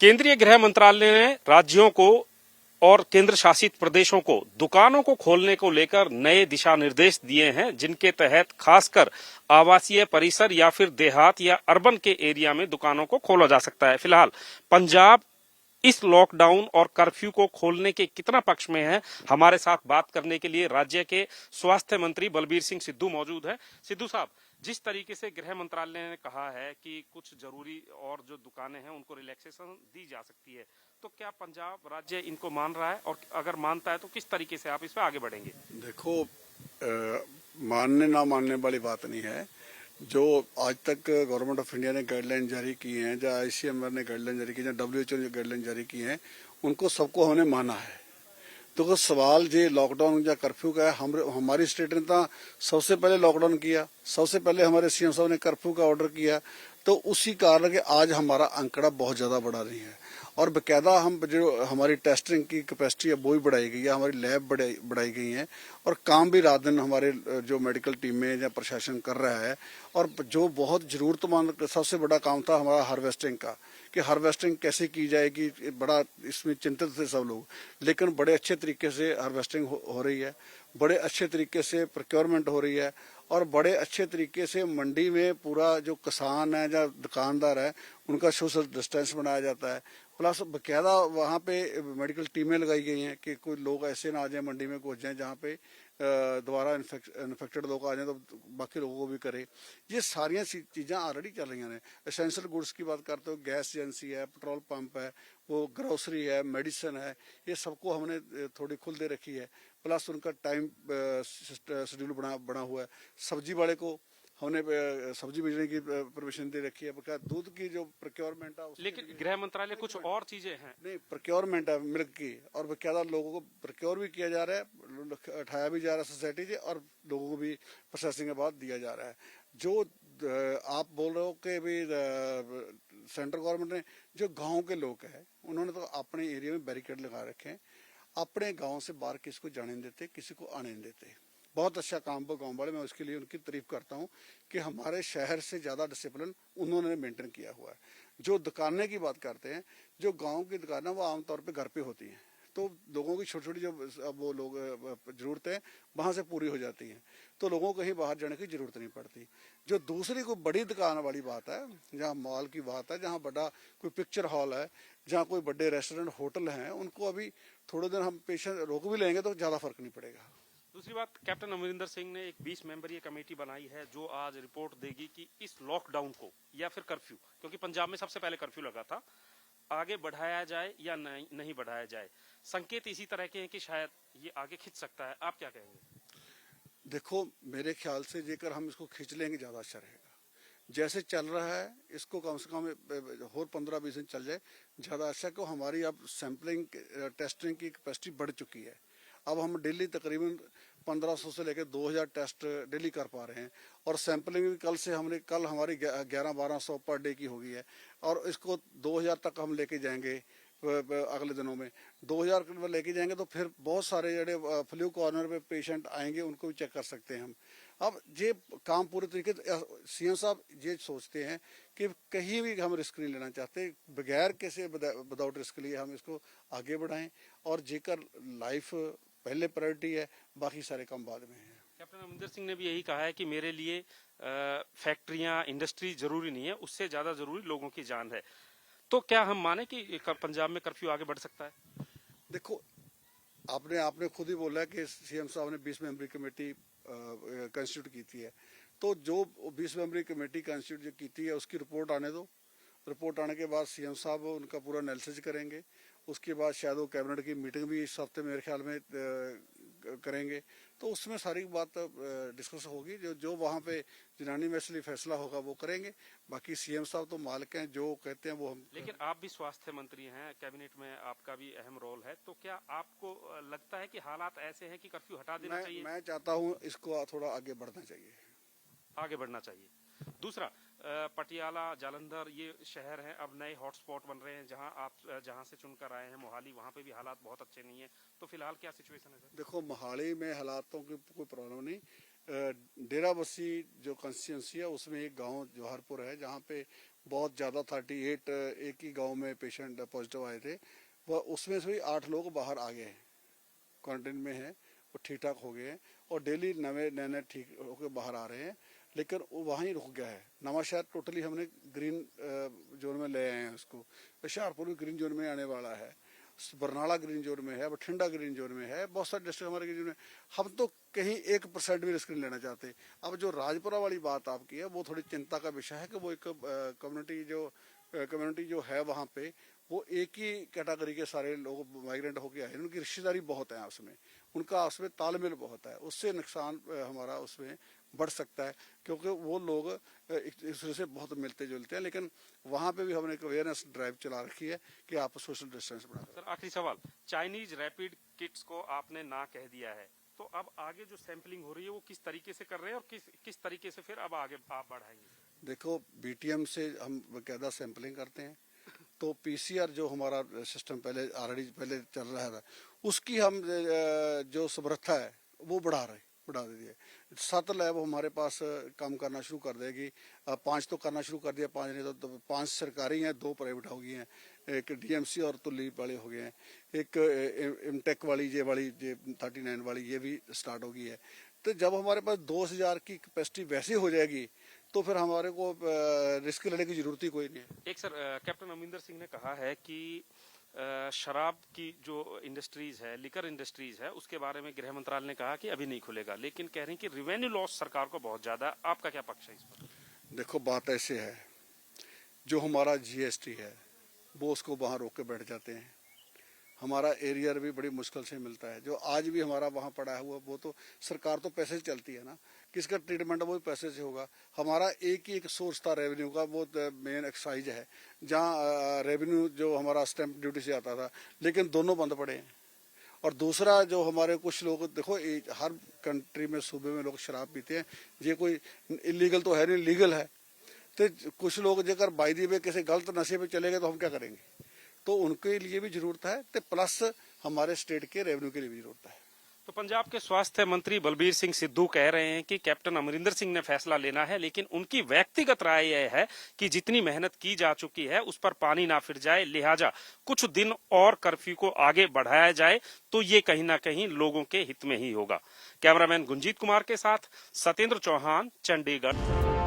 केंद्रीय गृह मंत्रालय ने राज्यों को और केंद्र शासित प्रदेशों को दुकानों को खोलने को लेकर नए दिशा निर्देश दिए हैं, जिनके तहत खासकर आवासीय परिसर या फिर देहात या अर्बन के एरिया में दुकानों को खोला जा सकता है। फिलहाल पंजाब इस लॉकडाउन और कर्फ्यू को खोलने के कितना पक्ष में है, हमारे साथ बात करने के लिए राज्य के स्वास्थ्य मंत्री बलबीर सिंह सिद्धू मौजूद हैं। सिद्धू साहब, जिस तरीके से गृह मंत्रालय ने कहा है कि कुछ जरूरी और जो दुकानें हैं उनको रिलैक्सेशन दी जा सकती है, तो क्या पंजाब राज्य इनको मान रहा है, और अगर मानता है तो किस तरीके से आप इस पर आगे बढ़ेंगे? देखो, मानने ना मानने वाली बात नहीं है। जो आज तक गवर्नमेंट ऑफ इंडिया ने गाइडलाइन जारी की हैं, या आईसीएमआर ने गाइडलाइन जारी की, या डब्ल्यूएचओ ने गाइडलाइन जारी की हैं, उनको सबको हमने माना है। तो सवाल जो लॉकडाउन या कर्फ्यू का है, हमारी स्टेट ने तो सबसे पहले लॉकडाउन किया, सबसे पहले हमारे सीएम साहब ने कर्फ्यू का ऑर्डर किया। तो उसी कारण के आज हमारा आंकड़ा बहुत ज्यादा बढ़ा रही है, और बकायदा हम जो हमारी टेस्टिंग की कैपेसिटी है वो भी बढ़ाई गई है, हमारी लैब बढ़ाई गई है, और काम भी रात दिन हमारे जो मेडिकल टीमें या प्रशासन कर रहा है। और जो बहुत जरूरतमंद सबसे बड़ा काम था हमारा हार्वेस्टिंग का, कि हार्वेस्टिंग कैसे की जाएगी, बड़ा इसमें चिंतित थे सब लोग, लेकिन बड़े अच्छे तरीके से हार्वेस्टिंग हो रही है, बड़े अच्छे तरीके से प्रोक्योरमेंट हो रही है, और बड़े अच्छे तरीके से मंडी में पूरा जो किसान है या दुकानदार है उनका सोशल डिस्टेंस बनाया जाता है। प्लस बकायदा वहाँ पे मेडिकल टीमें लगाई गई हैं कि कोई लोग ऐसे ना आ जाए मंडी में घुस जाए जहाँ पे दोबारा इन्फेक्टेड लोग आ जाए तो बाकी लोगों को भी करे। ये सारियाँ चीज़ें ऑलरेडी चल रही हैं। एसेंशियल गुड्स की बात करते हो, गैस एजेंसी है, पेट्रोल पंप है, वो ग्रोसरी है, मेडिसिन है, ये सबको हमने थोड़ी खुल दे रखी है। प्लस उनका टाइम शेड्यूल बना हुआ है। सब्जी वाले को हमने सब्जी बेचने की परमिशन दे रखी है। बकायदा दूध की जो प्रोक्योरमेंट है, लेकिन गृह मंत्रालय कुछ और चीजें हैं। नहीं, प्रोक्योरमेंट है मिल्क की, और बकायदा लोगों को प्रोक्योर भी किया जा रहा है, उठाया भी जा रहा है सोसाइटी से, और लोगों को भी प्रोसेसिंग के बाद दिया जा रहा है। जो आप बोल रहे हो कि भी सेंट्रल गवर्नमेंट ने, जो गांव के लोग हैं उन्होंने तो अपने एरिया में बैरिकेड लगा रखे हैं, अपने गांव से बाहर किसी को जाने नहीं देते, किसी को आने नहीं देते। बहुत अच्छा काम वो गांव वाले, मैं उसके लिए उनकी तारीफ करता हूं कि हमारे शहर से ज्यादा डिसिप्लिन उन्होंने मेंटेन किया हुआ है। जो दुकानें की बात करते हैं, जो गांव की दुकानें वो आमतौर पे घर पे होती हैं, तो लोगों की छोटी छोटी जो वो लोग जरूरतें वहां से पूरी हो जाती हैं, तो लोगों को कहीं बाहर जाने की जरूरत नहीं पड़ती। जो दूसरी कोई बड़ी दुकान वाली बात है, जहाँ मॉल की बात है, जहाँ बड़ा कोई पिक्चर हॉल है, जहाँ कोई बड़े रेस्टोरेंट होटल हैं, उनको अभी थोड़े दिन हम पेशेंट रोक भी लेंगे तो ज्यादा फर्क नहीं पड़ेगा। दूसरी बात, कैप्टन अमरिंदर सिंह ने एक 20 मेंबरीय कमेटी बनाई है जो आज रिपोर्ट देगी कि इस लॉकडाउन को या फिर कर्फ्यू, क्योंकि पंजाब में सबसे पहले कर्फ्यू लगा था, आगे बढ़ाया जाए या नहीं बढ़ाया जाए। संकेत इसी तरह के हैं कि शायद ये आगे खिंच सकता है। आप क्या कहेंगे? देखो, मेरे ख्याल से जेकर हम इसको खींच लेंगे ज्यादा अच्छा रहेगा। जैसे चल रहा है इसको कम से कम और 15-20 दिन चल जाए ज्यादा अच्छा, क्यों हमारी अब सैंपलिंग टेस्टिंग की कैपेसिटी बढ़ चुकी है। अब हम डेली तकरीबन 1500 से लेकर 2000 टेस्ट डेली कर पा रहे हैं, और सैंपलिंग भी कल हमारी 11-1200 पर डे की हो गई है, और इसको 2000 तक हम लेके जाएंगे अगले दिनों में। 2000 लेके जाएंगे तो फिर बहुत सारे जो फ्लू कॉर्नर पे पेशेंट आएंगे उनको भी चेक कर सकते हैं हम। अब ये काम पूरे तरीके से सीएम साहब ये सोचते हैं कि कहीं भी हम रिस्क नहीं लेना चाहते, बगैर किसी विदाउट रिस्क लिए हम इसको आगे बढ़ाएं, और जेकर लाइफ पहले प्रायोरिटी है, बाकी सारे काम बाद में है। कैप्टन अमरिंदर सिंह ने भी यही कहा है कि मेरे लिए फैक्ट्रियां, इंडस्ट्री जरूरी नहीं है, उससे ज्यादा जरूरी लोगों की जान है। तो क्या हम माने कि पंजाब में कर्फ्यू आगे बढ़ सकता है? देखो, आपने खुद ही बोला है कि सीएम साहब ने 20 मेंबरी कमेटी कंस्टिट्यूट की थी है, तो जो 20 मेंबरी कमेटी कंस्टिट्यूट की थी है उसकी रिपोर्ट आने दो। रिपोर्ट आने के बाद सीएम साहब उनका पूरा एनालिसिस करेंगे, उसके बाद शायद वो कैबिनेट की मीटिंग भी इस हफ्ते मेरे ख्याल में करेंगे, तो उसमें सारी बात डिस्कस होगी। जो वहाँ पे यूनानिमसली फैसला होगा वो करेंगे। बाकी सीएम साहब तो मालिक हैं, जो कहते हैं वो हम। लेकिन आप भी स्वास्थ्य मंत्री हैं, कैबिनेट में आपका भी अहम रोल है, तो क्या आपको लगता है कि हालात ऐसे हैं कि कर्फ्यू हटा देना चाहिए? मैं चाहता हूँ इसको थोड़ा आगे बढ़ना चाहिए, आगे बढ़ना चाहिए। दूसरा, पटियाला, जालंधर ये शहर हैं, अब नए हॉटस्पॉट बन रहे हैं, जहां से चुनकर आए हैं, मोहाली, वहां पे भी हालात बहुत अच्छे नहीं है। तो फिलहाल क्या सिचुएशन है सर? देखो, मोहाली में हालातों की कोई प्रॉब्लम नहीं। डेराबस्सी जो कंस्टिट्यूंसी है उसमें एक गांव जवाहरपुर है, जहाँ पे बहुत ज़्यादा 38 एक ही गांव में पेशेंट पॉजिटिव आए थे, वह उसमें से भी 8 लोग बाहर आ गए हैं, क्वारंटाइन में हैं, वो ठीक ठाक हो गए हैं और डेली नए नए ठीक होकर बाहर आ रहे हैं। लेकिन वो वहाँ ही रुक गया है। नवांशहर टोटली हमने ग्रीन जोन में ले आए हैं उसको, हुशियारपुर भी ग्रीन जोन में आने वाला है, बरनाला ग्रीन जोन में है, बठिंडा ग्रीन जोन में है, बहुत सारे डिस्ट्रिक्ट हमारे ग्रीन जोन में। हम तो कहीं 1% भी रिस्क नहीं लेना चाहते। अब जो राजपुरा वाली बात आपकी है वो थोड़ी चिंता का विषय है कि वो एक कम्युनिटी जो है वहाँ पे, वो एक ही कैटेगरी के सारे लोग माइग्रेंट होके आए, उनकी रिश्तेदारी बहुत है आपस में, उनका आपस में तालमेल बहुत है, उससे नुकसान हमारा उसमें बढ़ सकता है, क्योंकि वो लोग एक दूसरे से बहुत मिलते जुलते हैं। लेकिन वहाँ पे भी हमने एक अवेयरनेस ड्राइव चला रखी है कि आप सोशल डिस्टेंस बना। सर आखिरी सवाल, चाइनीज रैपिड किट्स को आपने ना कह दिया है, तो अब आगे जो सैंपलिंग हो रही है वो किस तरीके से कर रहे हैं और किस तरीके से फिर अब आगे आप बढ़ाएंगे? देखो, बीटीएम से हम बाकायदा सैंपलिंग करते हैं, तो पीसीआर जो हमारा सिस्टम पहले पहले चल रहा है, उसकी हम जो समर्था है वो बढ़ा दे दिए। 7 लैब हमारे पास काम करना शुरू कर देगी। 5 तो करना शुरू कर दिया, 5 नहीं तो 5 सरकारी हैं, 2 प्राइवेट हो गई हैं, एक डीएमसी और तुल्ली वाले हो गए हैं, एक इमटेक वाली जे 39 वाली ये भी स्टार्ट हो गई है। तो जब हमारे पास 2000 की कैपेसिटी वैसे हो जाएगी तो फिर हमारे को रिस्क लेने की जरूरत ही कोई नहीं है। एक सर, कैप्टन अमरिंदर सिंह ने कहा है कि शराब की जो इंडस्ट्रीज है, लिकर इंडस्ट्रीज है, उसके बारे में गृह मंत्रालय ने कहा कि अभी नहीं खुलेगा, लेकिन कह रहे हैं कि रिवेन्यू लॉस सरकार को बहुत ज्यादा। आपका क्या पक्ष है इस पर? देखो, बात ऐसे है, जो हमारा जीएसटी है वो उसको वहाँ रोक के बैठ जाते हैं। हमारा एरियर भी बड़ी मुश्किल से मिलता है, जो आज भी हमारा वहाँ पड़ा हुआ, वो तो सरकार तो पैसे से चलती है ना, किसका ट्रीटमेंट वो भी पैसे से होगा। हमारा एक ही एक सोर्स था रेवेन्यू का, वो मेन एक्साइज है, जहाँ रेवेन्यू जो हमारा स्टैंप ड्यूटी से आता था, लेकिन दोनों बंद पड़े हैं। और दूसरा जो हमारे कुछ लोग, देखो हर कंट्री में, सूबे में लोग शराब पीते हैं, ये कोई इलीगल तो है नहीं, लीगल है। तो कुछ लोग जेकर बाई दी वे किसी गलत नशे पे चले गए तो हम क्या करेंगे? तो उनके लिए भी जरूरत है, तो प्लस हमारे स्टेट के रेवेन्यू के लिए भी जरूरत है। तो पंजाब के स्वास्थ्य मंत्री बलबीर सिंह सिद्धू कह रहे हैं कि कैप्टन अमरिंदर सिंह ने फैसला लेना है, लेकिन उनकी व्यक्तिगत राय यह है कि जितनी मेहनत की जा चुकी है उस पर पानी ना फिर जाए, लिहाजा कुछ दिन और कर्फ्यू को आगे बढ़ाया जाए तो ये कहीं ना कहीं लोगों के हित में ही होगा। कैमरामैन गुंजीत कुमार के साथ सत्येंद्र चौहान, चंडीगढ़।